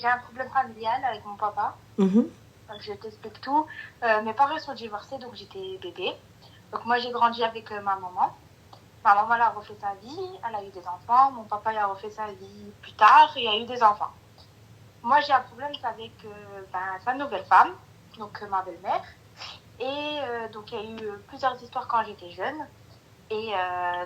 j'ai un problème familial avec mon papa. Mhm. Donc, je t'explique tout. Mes parents sont divorcés, donc j'étais bébé. Donc moi, j'ai grandi avec ma maman. Ma maman, elle a refait sa vie, elle a eu des enfants. Mon papa, il a refait sa vie plus tard, il a eu des enfants. Moi, j'ai un problème avec sa nouvelle femme, donc ma belle-mère. Et donc, il y a eu plusieurs histoires quand j'étais jeune. Et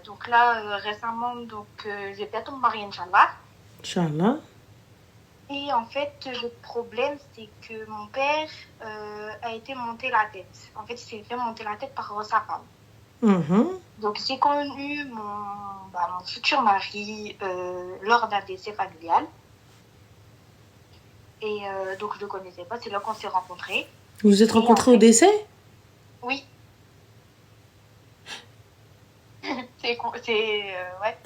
donc là, récemment, je vais bientôt me marier, Inch'Allah. Inch'Allah. Et en fait, le problème, c'est que mon père a été monté la tête. En fait, il s'est fait monter la tête par sa femme. Mhm. Donc, j'ai connu mon futur mari lors d'un décès familial. Et donc, je ne le connaissais pas. C'est là qu'on s'est rencontrés. Vous vous êtes Et en rencontrés au fait, décès? oui, ouais,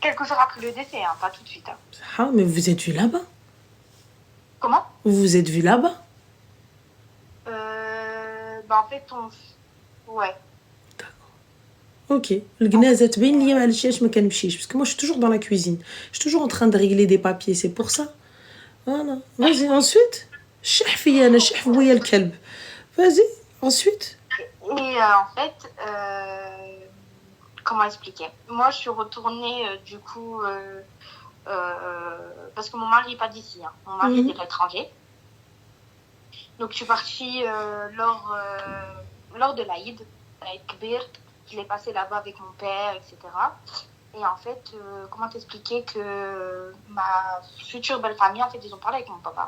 quelques jours après le décès, hein, pas tout de suite. Hein. Ah, mais vous vous êtes vus là-bas? Comment Vous vous êtes vus là-bas? En fait, ouais. Ok. الجنازة تبين لي معليش ما كنمشيش parce que moi je suis toujours dans la cuisine. Je suis toujours en train de régler des papiers, c'est pour ça. Voilà. Vas-y, ensuite. شح فيا انا شح في بويا الكلب. Vas-y, ensuite. Et en fait, comment expliquer? Moi, je suis retournée du coup parce que mon mari n'est pas d'ici. Hein. Mon mari est de l'étranger. Donc, je suis partie lors de l'Aïd, l'Aïd Kbir. Je l'ai passé là-bas avec mon père, etc. Et en fait, comment t'expliquer que ma future belle famille, en fait, ils ont parlé avec mon papa.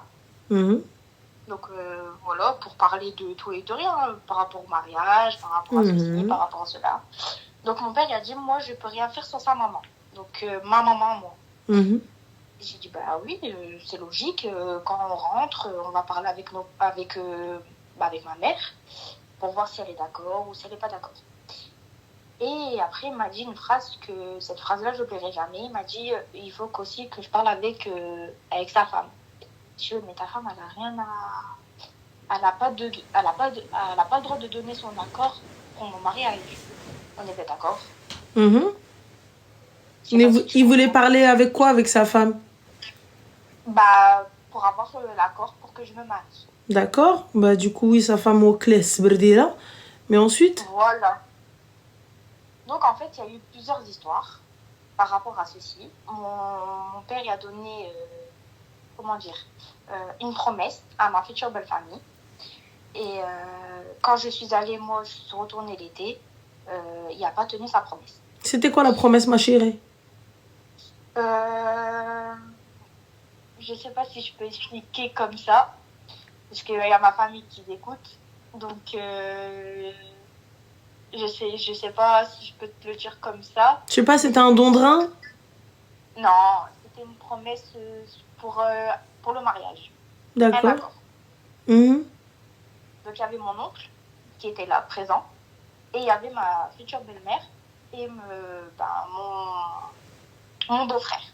Donc voilà, pour parler de tout et de rien, hein, par rapport au mariage, par rapport à ceci, par rapport à cela. Donc mon père il a dit, moi je peux rien faire sans sa maman. Donc ma maman, moi. J'ai dit, bah oui, c'est logique, quand on rentre, on va parler avec ma mère pour voir si elle est d'accord ou si elle n'est pas d'accord. Et après, il m'a dit une phrase que cette phrase-là, je ne l'oublierai jamais. Il m'a dit, il faut aussi que je parle avec sa femme. Je dis, mais ta femme, elle n'a rien à... Elle n'a pas le droit de donner son accord pour mon mariage. On était d'accord. Mais il voulait parler avec quoi avec sa femme? Pour avoir l'accord pour que je me marie. D'accord. Bah du coup, oui, sa femme au classe Berdira. Mais ensuite? Voilà. Donc en fait, il y a eu plusieurs histoires par rapport à ceci. Mon père il a donné, une promesse à ma future belle famille. Et quand je suis allée, moi, je suis retournée l'été, il n'a pas tenu sa promesse. C'était quoi la promesse, ma chérie? Je sais pas si je peux expliquer comme ça, parce qu'il y a ma famille qui écoute. Donc, je sais pas si je peux te le dire comme ça. Je sais pas, c'était un don de rein? Non, c'était une promesse pour le mariage. D'accord. Donc, il y avait mon oncle qui était là, présent, et il y avait ma future belle-mère et mon beau-frère.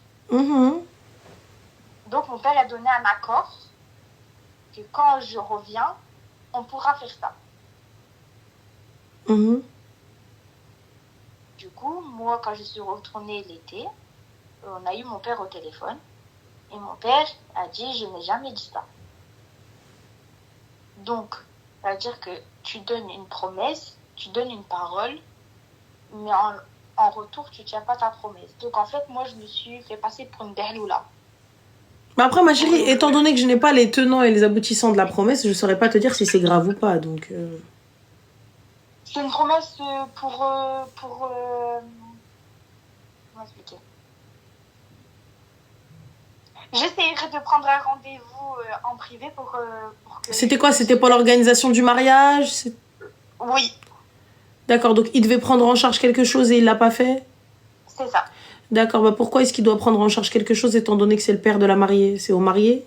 Donc, mon père a donné un accord que quand je reviens, on pourra faire ça. Du coup, moi, quand je suis retournée l'été, on a eu mon père au téléphone. Et mon père a dit, je n'ai jamais dit ça. Donc, ça veut dire que tu donnes une promesse, tu donnes une parole, mais en retour, tu ne tiens pas ta promesse. Donc, en fait, moi, je me suis fait passer pour une berloula. Mais après, ma chérie, étant donné que je n'ai pas les tenants et les aboutissants de la promesse, je ne saurais pas te dire si c'est grave ou pas. Donc, c'est une promesse pour comment expliquer? J'essayerai de prendre un rendez-vous en privé pour que... C'était quoi? C'était pour l'organisation du mariage? Oui. D'accord, donc il devait prendre en charge quelque chose et il l'a pas fait? C'est ça. D'accord, bah pourquoi est-ce qu'il doit prendre en charge quelque chose étant donné que c'est le père de la mariée? C'est au marié?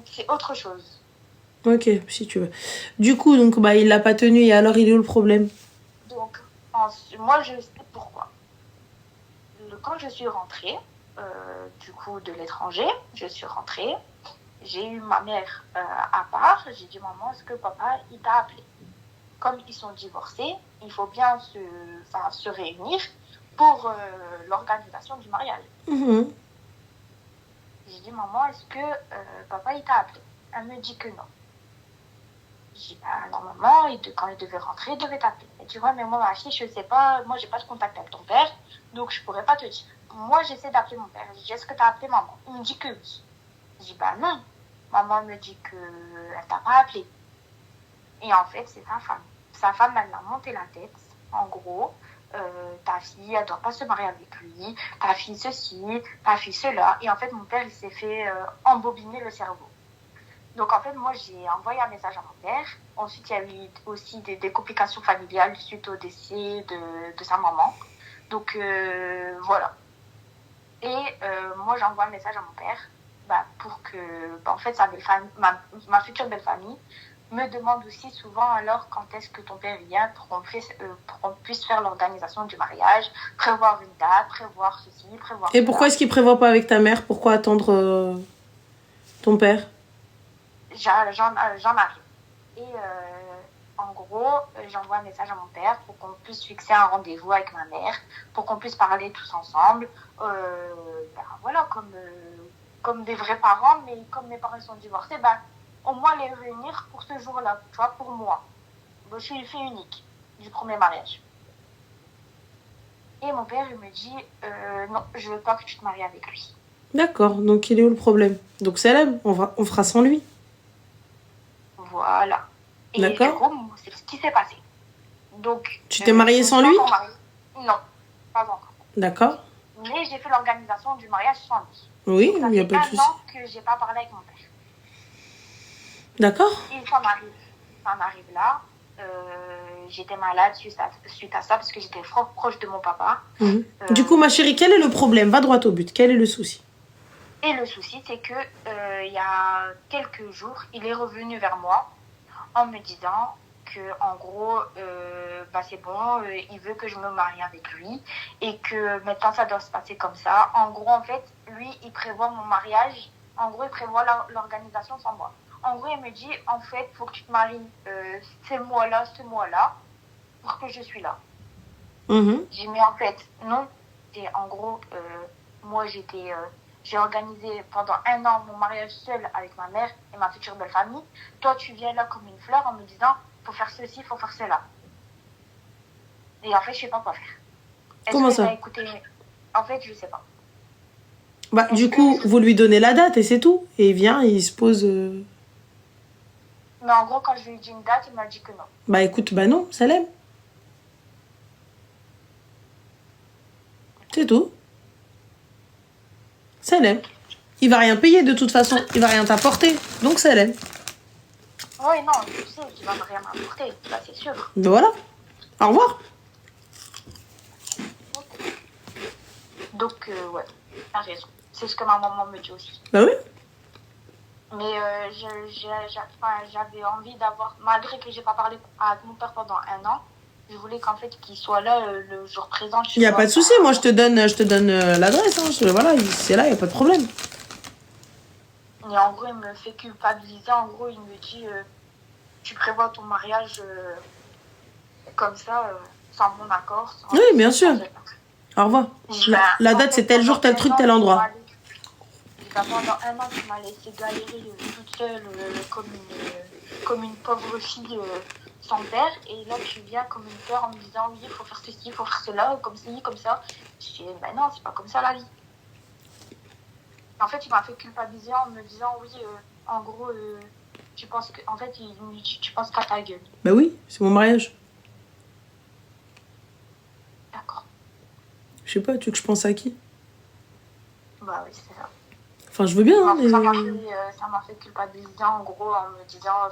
C'est autre chose. Ok, si tu veux. Du coup, donc, bah, il l'a pas tenu et alors il est où le problème? Donc, moi, je sais pourquoi. Quand je suis rentrée, du coup, de l'étranger, je suis rentrée, j'ai eu ma mère à part, j'ai dit, maman, est-ce que papa, il t'a appelé? Comme ils sont divorcés, il faut bien se réunir pour l'organisation du mariage. J'ai dit, maman, est-ce que papa, il t'a appelé? Elle me dit que non. J'ai dit, bah, normalement, quand il devait rentrer, il devait t'appeler. Et tu vois, mais moi, ma fille, je sais pas, moi, j'ai pas de contact avec ton père, donc je pourrais pas te dire. Moi, j'essaie d'appeler mon père. Je dis, est-ce que t'as appelé maman? Il me dit que oui. Je dis, bah non. Maman me dit qu'elle t'a pas appelé. Et en fait, c'est sa femme. Sa femme, elle m'a monté la tête, en gros. Ta fille, elle doit pas se marier avec lui. Ta fille ceci, ta fille cela. Et en fait, mon père, il s'est fait embobiner le cerveau. Donc, en fait, moi, j'ai envoyé un message à mon père. Ensuite, il y a eu aussi des complications familiales suite au décès de sa maman. Donc, voilà. Et moi, j'envoie un message à mon père pour que, en fait, ma future belle-famille me demande aussi souvent alors quand est-ce que ton père vient pour qu'on puisse faire l'organisation du mariage, prévoir une date, prévoir ceci, prévoir cela. Et pourquoi est-ce qu'il ne prévoit pas avec ta mère? Pourquoi attendre ton père? J'en arrive. Et en gros, j'envoie un message à mon père pour qu'on puisse fixer un rendez-vous avec ma mère, pour qu'on puisse parler tous ensemble. Voilà, comme des vrais parents, mais comme mes parents sont divorcés, au moins les réunir pour ce jour-là, tu vois, pour moi. Je suis une fille unique du premier mariage. Et mon père, il me dit, non, je veux pas que tu te maries avec lui. D'accord, donc il est où le problème? Donc Salem, on fera sans lui. Voilà. Et d'accord. Du coup, c'est ce qui s'est passé. Donc, tu t'es mariée sans lui? Non, pas encore. D'accord. Mais j'ai fait l'organisation du mariage sans lui. Oui, il n'y a pas de souci. Ça fait 1 an que j'ai pas parlé avec mon père. D'accord. Et ça m'arrive là. J'étais malade suite à ça parce que j'étais proche de mon papa. Du coup, ma chérie, quel est le problème? Va droit au but. Quel est le souci? Et le souci, c'est que il y a quelques jours, il est revenu vers moi en me disant que, en gros, c'est bon, il veut que je me marie avec lui et que maintenant ça doit se passer comme ça. En gros, en fait, lui, il prévoit mon mariage. En gros, il prévoit l'organisation sans moi. En gros, il me dit, en fait, il faut que tu te maries ce mois-là, pour que je suis là. J'ai mis en fait, non. Et en gros, moi, j'ai organisé pendant 1 an mon mariage seul avec ma mère et ma future belle-famille. Toi, tu viens là comme une fleur en me disant, faut faire ceci, faut faire cela. Et en fait, je sais pas quoi faire. Comment ça? En fait, je sais pas. Du coup, vous lui donnez la date et c'est tout. Et il vient, il se pose... Mais en gros, quand je lui ai dit une date, il m'a dit que non. Écoute, non, Salem. C'est tout. Salem. Il va rien payer de toute façon. Il va rien t'apporter. Donc Salem. Oui, non, tu sais qu'il va rien m'apporter. Ça, c'est sûr. Voilà. Au revoir. Donc, ouais, t'as raison. C'est ce que ma maman me dit aussi. Oui. Mais j'avais envie d'avoir, malgré que j'ai pas parlé avec mon père pendant 1 an, je voulais qu'en fait qu'il soit là le jour présent. Il n'y a pas de souci, moi je te donne l'adresse. Voilà, c'est là, il n'y a pas de problème. Et en gros, il me fait culpabiliser. En gros, il me dit tu prévois ton mariage comme ça, sans mon accord. Oui, bien sûr. Au revoir. La date, c'est tel jour, tel truc, tel endroit. Pendant 1 an, tu m'as laissé galérer toute seule comme une pauvre fille sans père. Et là, tu viens comme une peur en me disant oui, il faut faire ceci, il faut faire cela, comme ci, comme ça. Je dis non, c'est pas comme ça la vie. En fait, il m'a fait culpabiliser en me disant oui, en gros, tu penses que, en fait, tu penses qu'à ta gueule. Oui, c'est mon mariage. D'accord. Je sais pas, tu veux que je pense à qui? Oui, c'est ça. Enfin, je veux bien. Ça m'a fait culpabiliser en gros en me disant,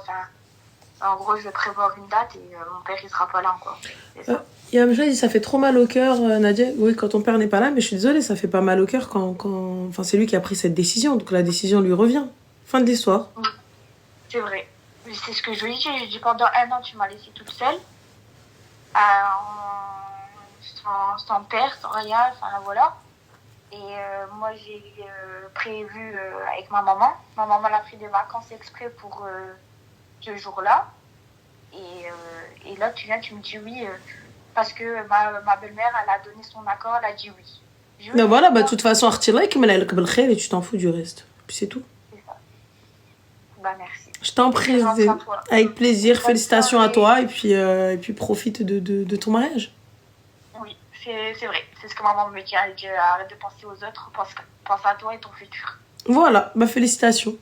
en gros, je vais prévoir une date et mon père il sera pas là quoi. Il y a un dit ça fait trop mal au cœur, Nadia. Oui, quand ton père n'est pas là, mais je suis désolée, ça fait pas mal au cœur quand... Enfin, c'est lui qui a pris cette décision, donc la décision lui revient. Fin de l'histoire. Oui, c'est vrai. C'est ce que je lui dis. J'ai dit pendant 1 an, tu m'as laissée toute seule, sans père, sans rien, enfin voilà. Et moi, j'ai prévu avec ma maman. Ma maman a pris des vacances exprès pour ce jour-là. Et là, tu viens, tu me dis oui, parce que ma belle-mère, elle a donné son accord, elle a dit oui. Ben voilà, de toute façon, et tu t'en fous du reste. Puis c'est tout. C'est ça. Bah merci. Je t'en prie, avec plaisir, félicitations à toi et puis profite de ton mariage. Oui, c'est vrai, c'est ce que maman me dit, elle dit arrête de penser aux autres, pense à toi et ton futur. Voilà, félicitations.